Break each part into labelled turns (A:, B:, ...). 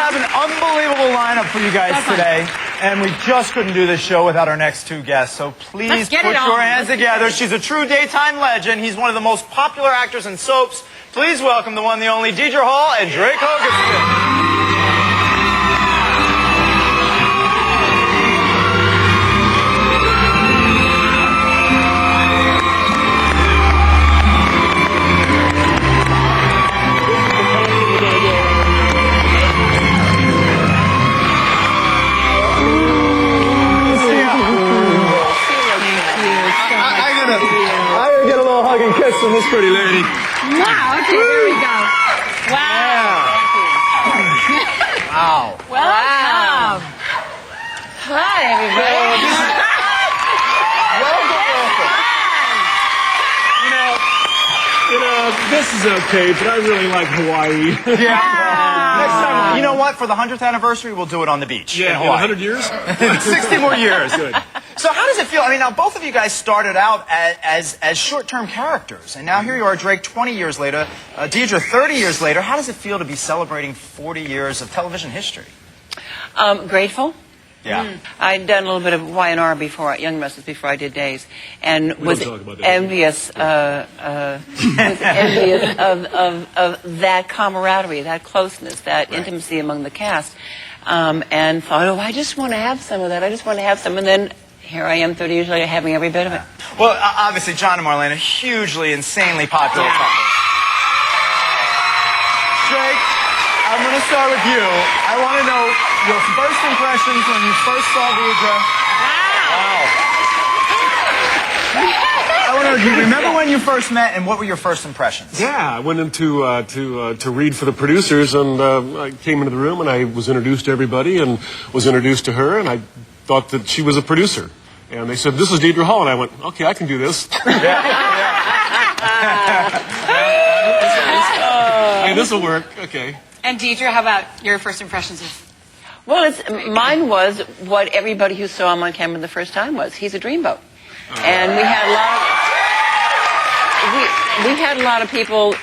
A: have an unbelievable lineup for you guys today. And we just couldn't do this show without our next two guests. So please put your hands together. She's a true daytime legend. He's one of the most popular actors in soaps. Please welcome the one, the only Deidre and Drake Hogan. From this pretty lady.
B: Wow, okay, there we go. Wow.
A: Yeah. Thank you. Wow.
B: Wow. Hi, everybody.
A: Welcome.
C: This is okay, but I really like Hawaii.
A: Yeah. Next time, you know what? For the 100th anniversary, we'll do it on the beach.
C: Yeah, in 100 years?
A: 60 more years.
C: Good.
A: So how does it feel? I mean, now both of you guys started out as short-term characters, and now here you are, Drake, 20 years later, Deidre, 30 years later. How does it feel to be celebrating 40 years of television history?
B: Grateful.
A: Yeah.
B: I'd done a little bit of Y&R before, Young Wrestlers, before I did Days, and was envious, of that camaraderie, that closeness, that intimacy among the cast, and thought, oh, I just want to have some of that. I just want to have some, and then here I am 30 years later having every bit of it.
A: Well, obviously, John and Marlena, hugely, insanely popular couple. Drake, I'm going to start with you. I want to know your first impressions when you first saw Deidre. Wow. I want to know, do you remember when you first met, and what were your first impressions?
C: Yeah, I went in to read for the producers, and I came into the room, and I was introduced to everybody, and was introduced to her, and I thought that she was a producer. And they said, this is Deidre Hall. And I went, okay, I can do this. Hey, this will work. Okay.
D: And Deidre, how about your first impressions of...
B: Well, mine was what everybody who saw him on camera the first time was. He's a dreamboat. And we had a lot of people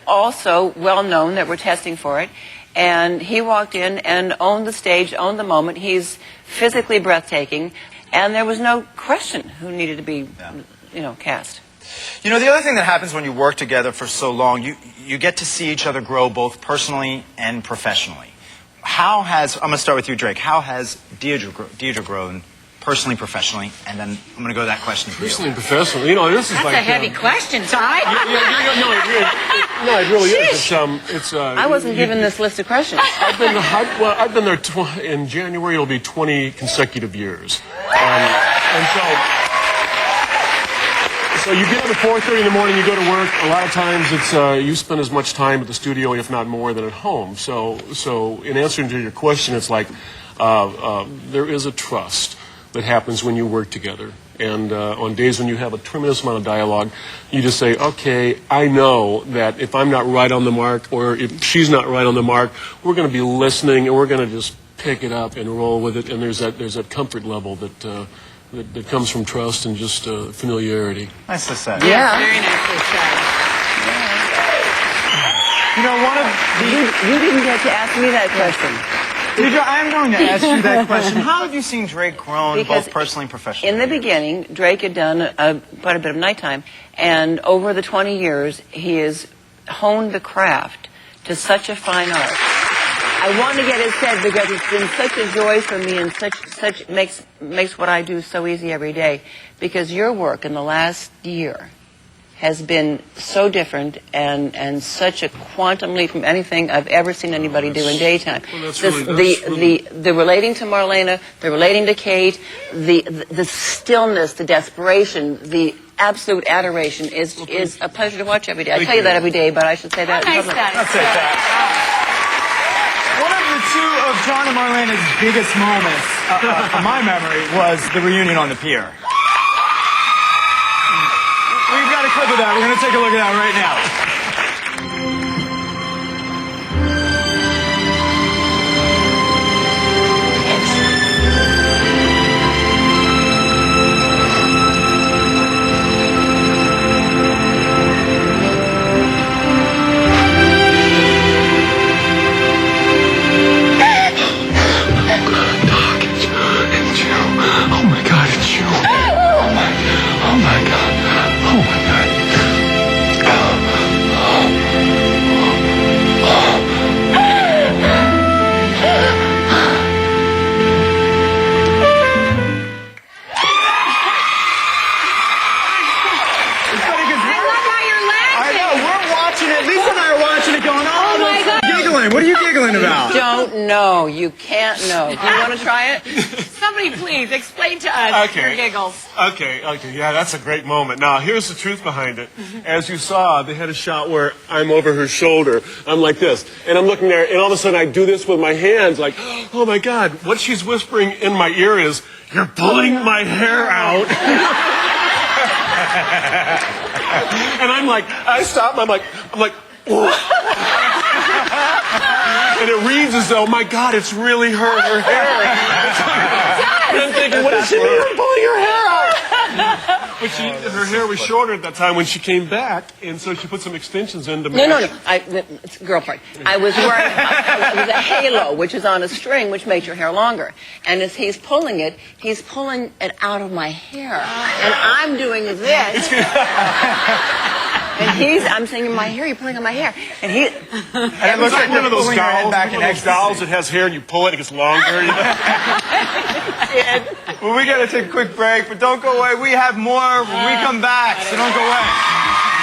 B: also well-known that were testing for it. And he walked in and owned the stage, owned the moment. He's physically breathtaking. And there was no question who needed to be, cast.
A: You know, the other thing that happens when you work together for so long, you get to see each other grow both personally and professionally. I'm going to start with you, Drake. How has Deidre grown personally, professionally? And then I'm going to go to that question for you.
C: Personally and professionally, this is
D: That's a heavy question, Ty.
C: No, it really is.
B: I wasn't given this list of questions.
C: I've been there in January. It'll be 20 consecutive years, and so you get up at 4:30 in the morning. You go to work. A lot of times, it's you spend as much time at the studio, if not more, than at home. So in answering to your question, it's like there is a trust that happens when you work together. And on days when you have a tremendous amount of dialogue, you just say, okay, I know that if I'm not right on the mark, or if she's not right on the mark, we're going to be listening, and we're going to just pick it up and roll with it. And there's that comfort level that comes from trust and just familiarity.
A: Nicely said.
B: Yeah.
D: Very nicely said.
B: You didn't get to ask me that question.
A: Deidre, I'm going to ask you that question. How have you seen Drake grown both personally and professionally?
B: In the beginning, Drake had done quite a bit of nighttime, and over the 20 years, he has honed the craft to such a fine art. I want to get it said because it's been such a joy for me, and such makes what I do so easy every day. Because your work in the last year has been so different and such a quantum leap from anything I've ever seen anybody do in daytime.
C: Well,
B: the relating to Marlena, the relating to Kate, the stillness, the desperation, the absolute adoration is a pleasure to watch every day. I tell you that every day, but I should say that in public.
A: That's it. One of the two of John and Marlena's biggest moments, from my memory, was the reunion on the pier. We've got a clip of that. We're going to take a look at that right now.
B: don't know. You can't know. Do you want to try it?
D: Somebody please explain to us your giggles.
C: Okay, yeah, that's a great moment. Now, here's the truth behind it. As you saw, they had a shot where I'm over her shoulder. I'm like this, and I'm looking there, and all of a sudden I do this with my hands, like, oh my God. What she's whispering in my ear is, "You're pulling my hair out." And I'm like, I stop, and I'm like, whoa. And it reads as though, my God, it's really her hair. And I'm thinking, what does she mean? I'm pulling her hair out. But her hair was shorter at that time when she came back, and so she put some extensions in to match.
B: No. It's girl part. I was wearing it was a halo, which is on a string, which makes your hair longer. And as he's pulling it out of my hair. And I'm doing this. And I'm saying, my hair, you're pulling on my hair. And he...
A: And it looks like
C: one of those dolls,
A: dolls
C: that has hair and you pull it, it gets longer. You know?
A: Well, we got to take a quick break, but don't go away. We have more when we come back, so don't go away.